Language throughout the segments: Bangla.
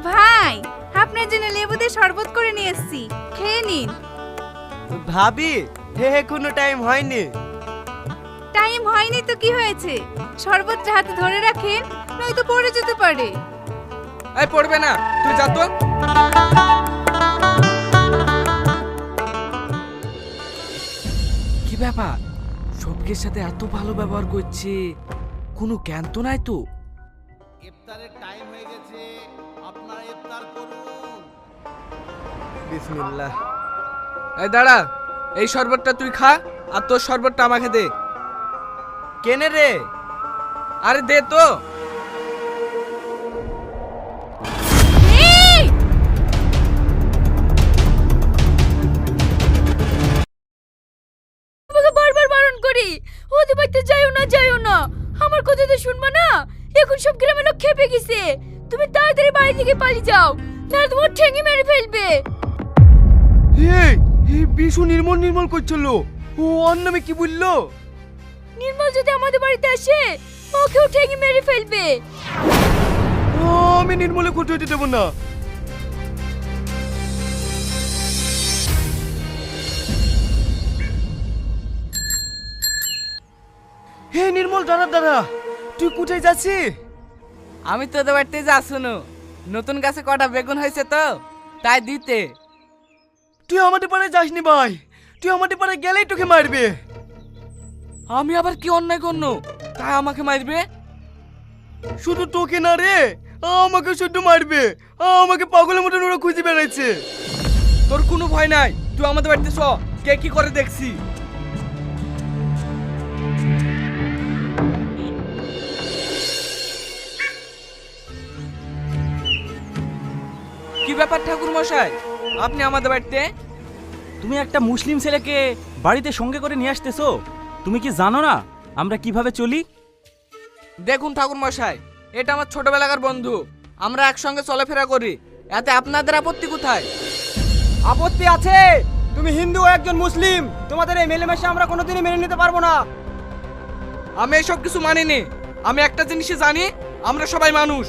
ভাই, আপনার জন্য লেবু দিয়ে শরবত করে নিয়ে এসেছি, খেয়ে নিন। ভাবি, এখনো টাইম হয়নি। টাইম হয়নি তো কি হয়েছে? শরবতটা হাতে ধরে রাখেন, নয়তো পড়ে যেতে পারে। এই পড়বে না, তুই যা তো। কি ব্যাপার, সবকের সাথে এত ভালো ব্যবহার করছে, কোনো জ্ঞান তো নাই তো? ইফতারের টাইম হয়ে গেছে, আপনারা ইফতার করুন। বিসমিল্লাহ। এই দাঁড়া, এই শরবতটা তুই খা, আর তোর শরবতটা আমাকে দে। কেনে রে? আরে দে তো। এই! তোমাকে বারবার বারণ করি, ওদের বাড়িতে যাইও না, যাইও না। আমার কথা তো শুনবা না? এখন সব গ্রামের লোক খেপে গেছে। তুমি তাড়াতাড়ি বাড়ি থেকে পালিয়ে যাও, নাহলে তোমার ঠেঙে মেরে ফেলবে। এই বিশু নির্মল নির্মল করছিল, ও ওর নামে কি বললো? নির্মল যদি আমাদের বাড়িতে আসে, ওকেও ঠেঙে মেরে ফেলবে। আমি নির্মলে ক্ষতি হতে দেবো না। হে নির্মল, দাঁড়া দাঁড়া, তুই কোথায় যাচ্ছিস? আমি তোদের বাড়িতে যা শুনো, নতুন গাছে কটা বেগুন হয়েছে তো, তাই দিতে। তুই আমাদের পাড়ায় যাসনি ভাই, তুই আমাদের পাড়ায় গেলেই তোকে মারবে। আমি আবার কি অন্যায় করনো তাই আমাকে মারবে? শুধু তোকে না রে, আমাকে শুধু মারবে। আমাকে পাগলের মতন ওরা খুঁজে বেড়াচ্ছে। তোর কোনো ভয় নাই, তুই আমাদের বাড়িতে চ, কে কি করে দেখছি। কি ব্যাপার ঠাকুর মশাই, আপনি আমাদের বাড়িতে? তুমি একটা মুসলিম ছেলেকে বাড়িতে সঙ্গে করে নিয়ে আসতেছো? তুমি কি জানো না আমরা কিভাবে চলি? দেখুন ঠাকুর মশাই, এটা আমার ছোটবেলাকার বন্ধু, আমরা একসঙ্গে চলাফেরা করি, এতে আপনাদের আপত্তি কোথায়? আপত্তি আছে। তুমি হিন্দু ও একজন মুসলিম, তোমাদের এই মেলেমেশা আমরা কোনোদিনই মেনে নিতে পারবো না। আমি এসব কিছু মানিনি। আমি একটা জিনিসই জানি, আমরা সবাই মানুষ।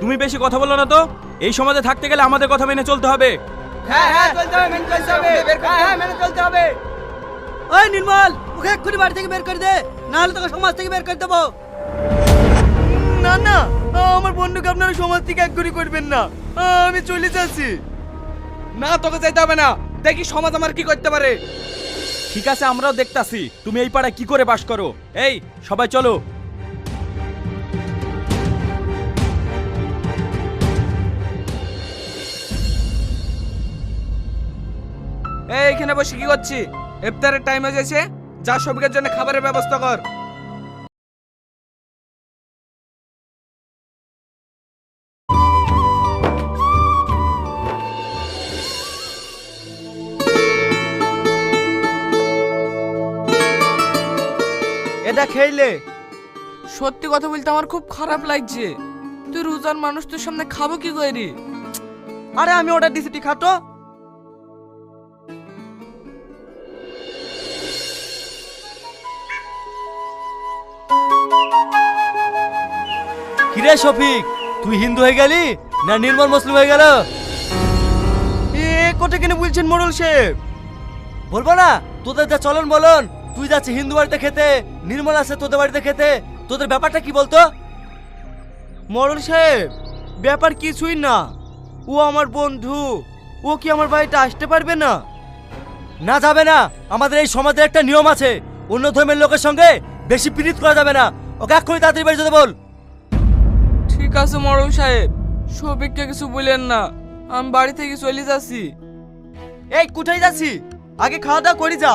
তুমি বেশি কথা বলো না তো। এই সমাজে থাকতে গেলে আমাদের কথা মেনে চলতে হবে। হ্যাঁ হ্যাঁ চলতে হবে, মেনে চলতে হবে। হ্যাঁ হ্যাঁ মেনে চলতে হবে। ওই নির্মল, ওকে এক্ষুনি বাড়ি থেকে বের করে দে, নাহলে তোকে সমাজ থেকে বের করে দেবো। না না, আমার বন্ধুকে আপনারা সমাজ থেকে এক করে করবেন না। আমি চলে যাচ্ছি। না, তোকে যাইতে হবে না, দেখি সমাজ আমার কি করতে পারে। ঠিক আছে, আমরাও দেখতাছি তুমি এই পাড়ায় কি করে বাস করো। এই সবাই চলো। এই এখানে বসে কি করছি? ইফতারের টাইম হয়ে গেছে, যা সবকের জন্য খাবারের ব্যবস্থা কর। এটা খেইলে। সত্যি কথা বলতে আমার খুব খারাপ লাগছে। তুই রোজার মানুষ, তোর সামনে খাবো কি করি? আরে আমি অর্ডার দিছি, তুই খাটো। কিরে শফিক, তুই হিন্দু হয়ে গেলি না নির্মল মুসলিম হয়ে গেল? এ কোটা কেন বলছেন মোড়ল সাহেব? বলবো না? তোদের যা চলন বলন, তুই যাচ্ছি হিন্দু বাড়িতে খেতে, নির্মল আছে তোদের বাড়িতে খেতে, তোদের ব্যাপারটা কি বলতো? মোড়ল সাহেব, ব্যাপার কিছুই না। ও আমার বন্ধু, ও কি আমার বাড়িতে আসতে পারবে না? না যাবে না। আমাদের এই সমাজের একটা নিয়ম আছে, অন্য ধর্মের লোকের সঙ্গে বেশি পীড়িত করা যাবে না। ওকে এক্ষুনি তাড়াতাড়ি বাড়ি যেতে বল। ঠিক আছে মরল সাহেব, সবিককে কিছু বললেন না, আমি বাড়ি থেকে চলে যাচ্ছি। এই কোথায় যাচ্ছি? আগে খাওয়া দাওয়া করি যা।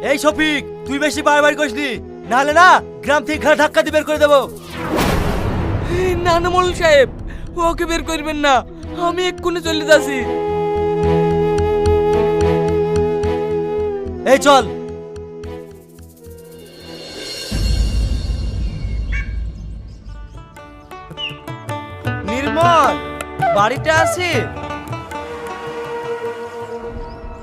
এই শফিক, তুই বেশি বাড়াবাড়ি করিসনি, নাহলে না গ্রাম থেকে ঘাড় ধাক্কা দিয়ে বের করে দেবো। না না মরল সাহেব, ওকে বের করবেন না, আমি এক্ষুনি চলে যাচ্ছি। এই চল। নির্মল বাড়িতে আছে?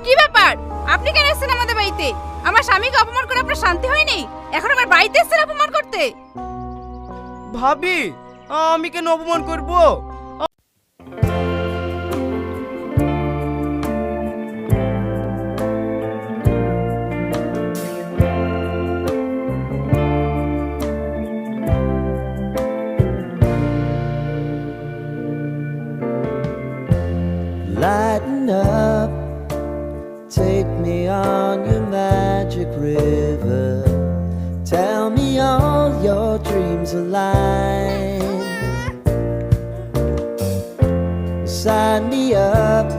কি ব্যাপার, আপনি কেন এসেছেন আমাদের বাড়িতে? আমার স্বামীকে অপমান করে আপনার শান্তি হয়নি, এখন আমার বাড়িতে এসেছেন অপমান করতে? ভাবি, আমি কেন অপমান করব? coming up. Take me on your magic river. Tell me all your dreams align. Sign me up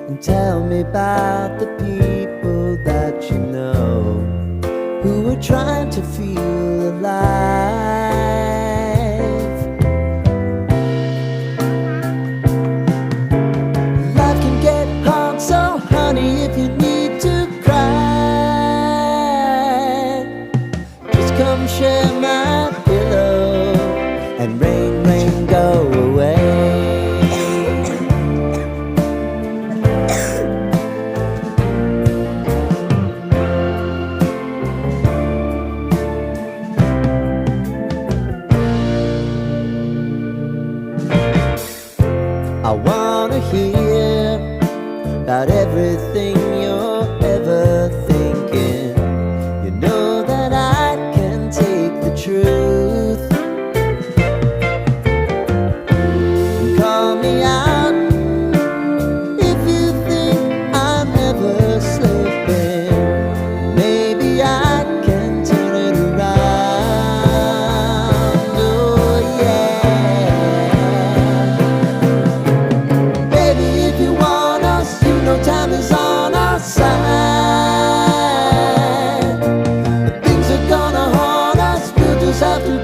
and tell me about the people that you know who are trying to feel alive. Life can get hard, so honey, if you need to cry, just come share my pillow and rain, rain, go away. I wanna hear about everything you're ever thinking. You know that I can take the truth. Call me out if you think I'm ever slipping. Maybe I can turn it around. Oh yeah. Baby, if you want us, you know time is on our side. But things are gonna haunt us, we'll just have to